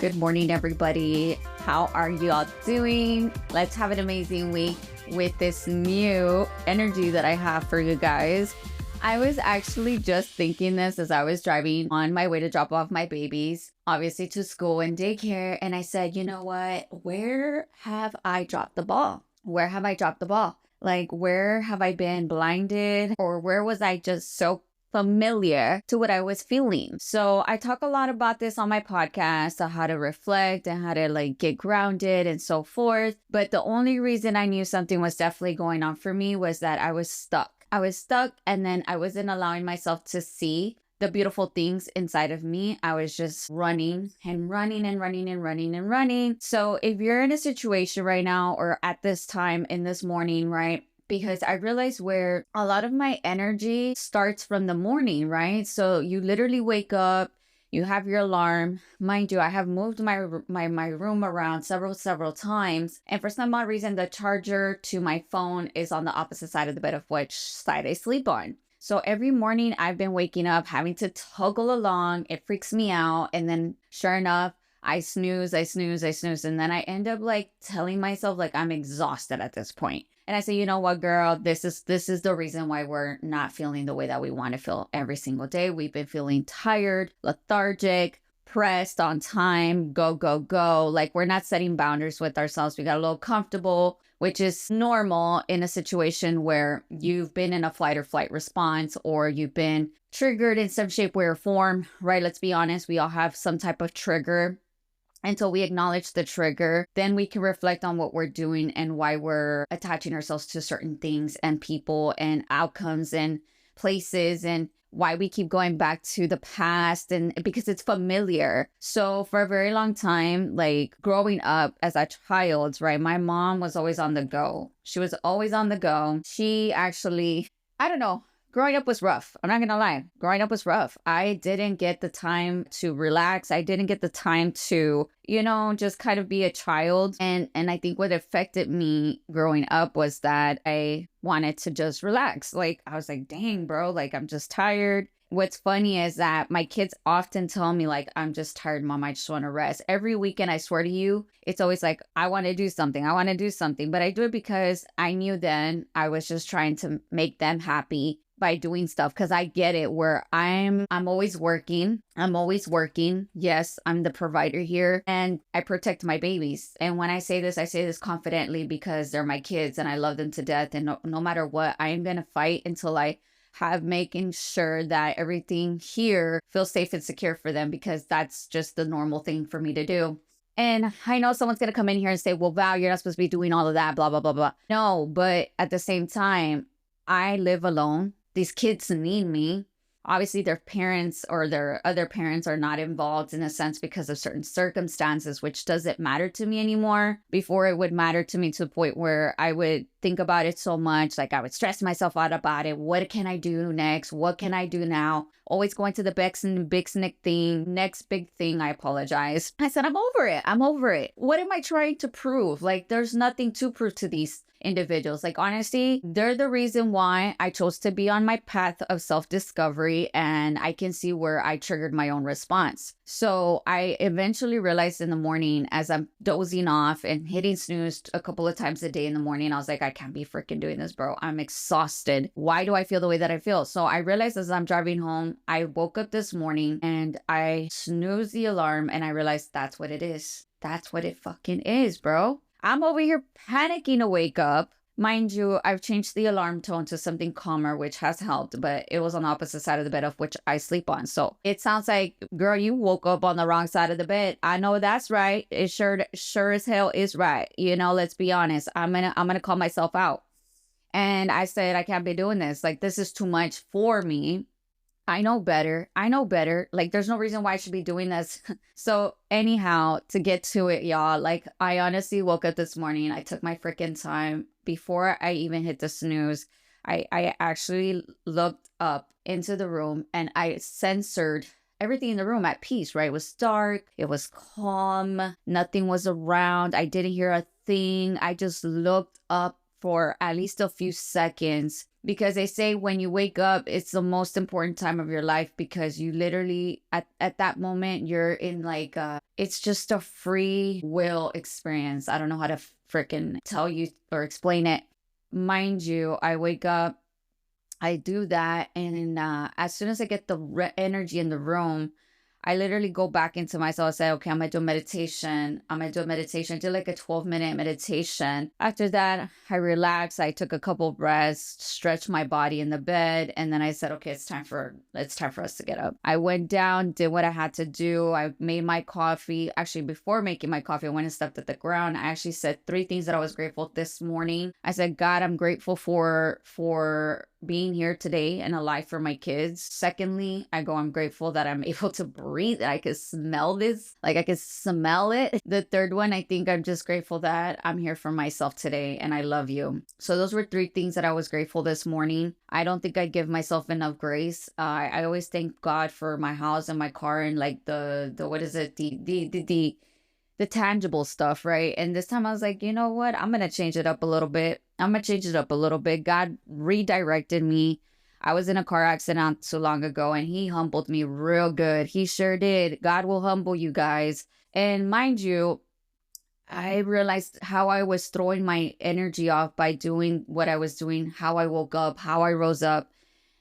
Good morning, everybody. How are you all doing? Let's have an amazing week with this new energy that I have for you guys. I was actually just thinking this as I was driving on my way to drop off my babies, obviously to school and daycare. And I said, you know what? Where have I dropped the ball? Where have I dropped the ball? Like, where have I been blinded? Or where was I just so familiar to what I was feeling? So I talk a lot about this on my podcast, on how to reflect and how to get grounded and so forth. But the only reason I knew something was definitely going on for me was that I was stuck. And then I wasn't allowing myself to see the beautiful things inside of me. I was just running and running and running and running and running. So if you're in a situation right now or at this time in this morning, right? Because I realized where a lot of my energy starts from the morning, right? So you literally wake up, you have your alarm. Mind you, I have moved my room around several times. And for some odd reason, the charger to my phone is on the opposite side of the bed of which side I sleep on. So every morning I've been waking up, having to toggle along. It freaks me out. And then sure enough, I snooze. And then I end up telling myself I'm exhausted at this point. And I say, you know what, girl, this is the reason why we're not feeling the way that we want to feel every single day. We've been feeling tired, lethargic, pressed on time, go. We're not setting boundaries with ourselves. We got a little comfortable, which is normal in a situation where you've been in a fight or flight response or you've been triggered in some shape, way, or form, right? Let's be honest. We all have some type of trigger. Until we acknowledge the trigger, then we can reflect on what we're doing and why we're attaching ourselves to certain things and people and outcomes and places and why we keep going back to the past and because it's familiar. So for a very long time, growing up as a child, right, my mom was always on the go. She was always on the go. She actually, I don't know, growing up was rough. I'm not going to lie. Growing up was rough. I didn't get the time to relax. I didn't get the time to, just kind of be a child. And I think what affected me growing up was that I wanted to just relax. I was like, dang, bro, I'm just tired. What's funny is that my kids often tell me I'm just tired, mom. I just want to rest. Every weekend, I swear to you, it's always I want to do something. I want to do something. But I do it because I knew then I was just trying to make them happy by doing stuff, because I get it where I'm always working. Yes, I'm the provider here and I protect my babies. And when I say this confidently because they're my kids and I love them to death. And no matter what, I am going to fight until I have making sure that everything here feels safe and secure for them, because that's just the normal thing for me to do. And I know someone's going to come in here and say, well, Val, you're not supposed to be doing all of that, blah, blah, blah, blah. No, but at the same time, I live alone. These kids need me. Obviously, their parents or their other parents are not involved in a sense because of certain circumstances, which doesn't matter to me anymore. Before, it would matter to me to a point where I would think about it so much. I would stress myself out about it. What can I do next? What can I do now? Always going to the next big thing. I apologize. I said, I'm over it. What am I trying to prove? There's nothing to prove to these individuals. Honestly, they're the reason why I chose to be on my path of self-discovery, and I can see where I triggered my own response. So I eventually realized in the morning as I'm dozing off and hitting snooze a couple of times a day in the morning, I was like, I can't be freaking doing this, bro. I'm exhausted. Why do I feel the way that I feel? So I realized as I'm driving home, I woke up this morning and I snoozed the alarm and I realized that's what it is. That's what it fucking is, bro. I'm over here panicking to wake up. Mind you, I've changed the alarm tone to something calmer, which has helped, but it was on the opposite side of the bed of which I sleep on. So it sounds like, girl, you woke up on the wrong side of the bed. I know that's right. It sure as hell is right. Let's be honest. I'm gonna call myself out. And I said, I can't be doing this. This is too much for me. I know better. There's no reason why I should be doing this. So anyhow, to get to it, y'all, I honestly woke up this morning. I took my freaking time before I even hit the snooze. I actually looked up into the room and I censored everything in the room at peace, right? It was dark. It was calm. Nothing was around. I didn't hear a thing. I just looked up for at least a few seconds because they say when you wake up, it's the most important time of your life, because you literally at that moment you're in like it's just a free will experience. I don't know how to freaking tell you or explain it. Mind you, I wake up, I do that, and as soon as I get the energy in the room, I literally go back into myself and say, okay, I'm going to do a meditation. I do like a 12-minute meditation. After that, I relax. I took a couple breaths, stretched my body in the bed. And then I said, okay, it's time for us to get up. I went down, did what I had to do. I made my coffee. Actually, before making my coffee, I went and stepped at the ground. I actually said 3 things that I was grateful this morning. I said, God, I'm grateful for being here today and alive for my kids. Secondly, I'm grateful that I'm able to breathe, that I can smell this, like I can smell it. The third one, I think I'm just grateful that I'm here for myself today and I love you. So those were 3 things that I was grateful this morning. I don't think I give myself enough grace. I always thank God for my house and my car and like the what is it? The tangible stuff, right? And this time I was like, you know what? I'm going to change it up a little bit. God redirected me. I was in a car accident not too long ago and he humbled me real good. He sure did. God will humble you guys. And mind you, I realized how I was throwing my energy off by doing what I was doing, how I woke up, how I rose up.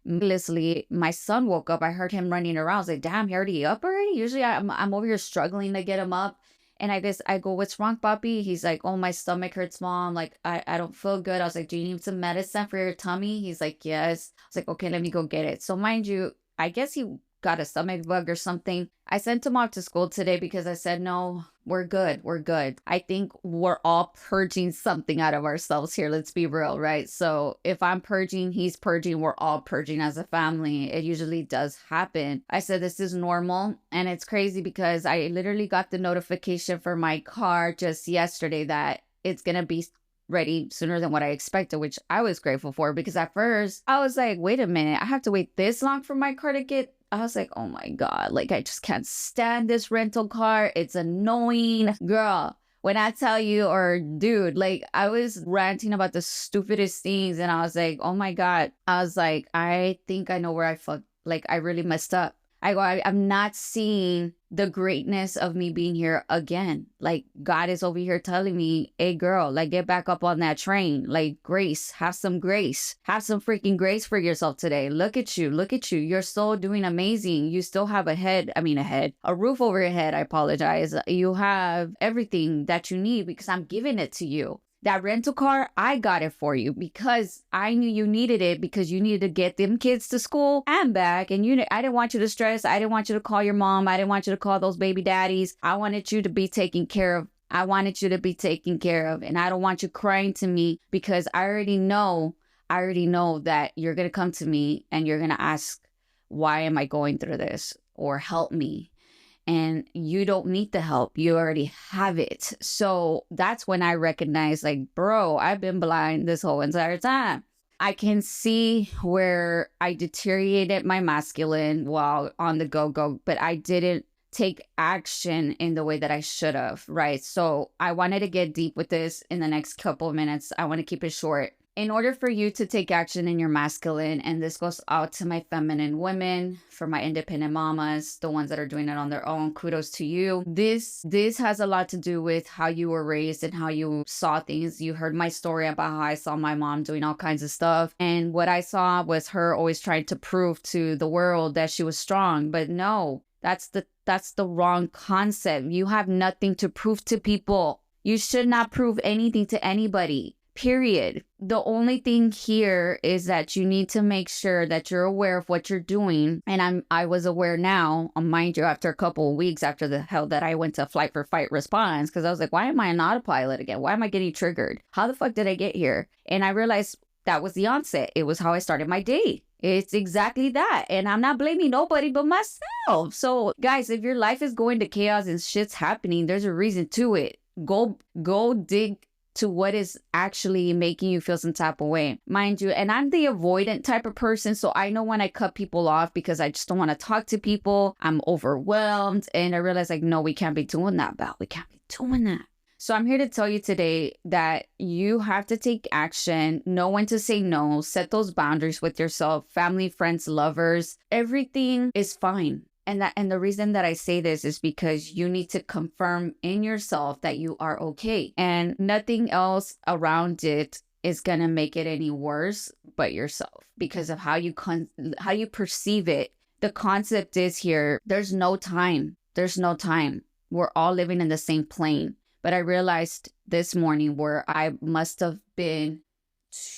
Miraculously, my son woke up. I heard him running around. I was like, damn, he already up already? Usually I'm over here struggling to get him up. And I go, what's wrong, Papi? He's like, oh, my stomach hurts, Mom. Like, I don't feel good. I was like, do you need some medicine for your tummy? He's like, yes. I was like, okay, let me go get it. So mind you, I guess he got a stomach bug or something. I sent him off to school today because I said, no, we're good. We're good. I think we're all purging something out of ourselves here. Let's be real, right? So if I'm purging, he's purging, we're all purging as a family. It usually does happen. I said, this is normal. And it's crazy because I literally got the notification for my car just yesterday that it's going to be ready sooner than what I expected, which I was grateful for, because at first I was like, wait a minute, I have to wait this long for my car to get. I was like, oh my God, like I just can't stand this rental car. It's annoying. Girl, when I tell you, or dude, like I was ranting about the stupidest things and I was like, oh my God. I was like, I think I know where I really messed up. I'm not seeing the greatness of me being here again. Like God is over here telling me, hey girl, like get back up on that train. Like grace, have some freaking grace for yourself today. Look at you. You're still doing amazing. You still have a roof over your head. I apologize. You have everything that you need because I'm giving it to you. That rental car, I got it for you because I knew you needed it, because you needed to get them kids to school and back. And I didn't want you to stress. I didn't want you to call your mom. I didn't want you to call those baby daddies. I wanted you to be taken care of. And I don't want you crying to me, because I already know that you're going to come to me and you're going to ask, why am I going through this? Or help me. And you don't need the help. You already have it. So that's when I recognized, like, bro, I've been blind this whole entire time. I can see where I deteriorated my masculine while on the go-go, but I didn't take action in the way that I should have, right? So I wanted to get deep with this in the next couple of minutes. I want to keep it short. In order for you to take action in your masculine, and this goes out to my feminine women, for my independent mamas, the ones that are doing it on their own, kudos to you. This has a lot to do with how you were raised and how you saw things. You heard my story about how I saw my mom doing all kinds of stuff. And what I saw was her always trying to prove to the world that she was strong. But no, that's the wrong concept. You have nothing to prove to people. You should not prove anything to anybody. Period. The only thing here is that you need to make sure that you're aware of what you're doing. And I was aware now, mind you, after a couple of weeks after the hell that I went to flight for fight response, because I was like, why am I an autopilot again? Why am I getting triggered? How the fuck did I get here? And I realized that was the onset. It was how I started my day. It's exactly that. And I'm not blaming nobody but myself. So guys, if your life is going to chaos and shit's happening, there's a reason to it. Go dig to what is actually making you feel some type of way. Mind you, and I'm the avoidant type of person, so I know when I cut people off because I just don't want to talk to people. I'm overwhelmed, and I realize, like, no, we can't be doing that, Belle. We can't be doing that. So I'm here to tell you today that you have to take action, know when to say no, set those boundaries with yourself, family, friends, lovers. Everything is fine. And the reason that I say this is because you need to confirm in yourself that you are okay. And nothing else around it is going to make it any worse but yourself because of how you perceive it. The concept is here, there's no time. There's no time. We're all living in the same plane. But I realized this morning where I must have been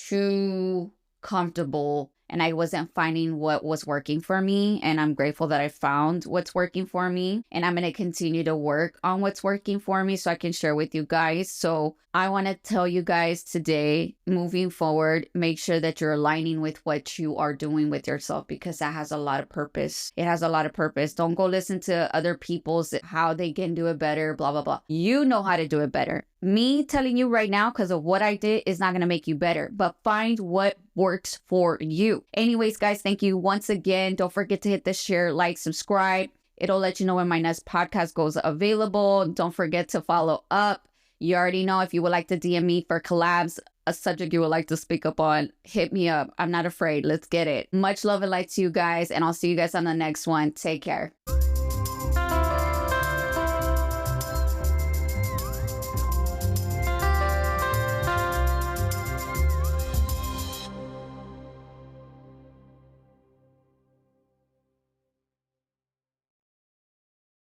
too comfortable and I wasn't finding what was working for me. And I'm grateful that I found what's working for me. And I'm going to continue to work on what's working for me so I can share with you guys. So I want to tell you guys today, moving forward, make sure that you're aligning with what you are doing with yourself because that has a lot of purpose. It has a lot of purpose. Don't go listen to other people's how they can do it better, blah, blah, blah. You know how to do it better. Me telling you right now because of what I did is not going to make you better, but find what works for you. Anyways, guys, thank you once again. Don't forget to hit the share, like, subscribe. It'll let you know when my next podcast goes available. Don't forget to follow up. You already know if you would like to DM me for collabs, a subject you would like to speak up on, hit me up. I'm not afraid. Let's get it. Much love and light to you guys, and I'll see you guys on the next one. Take care.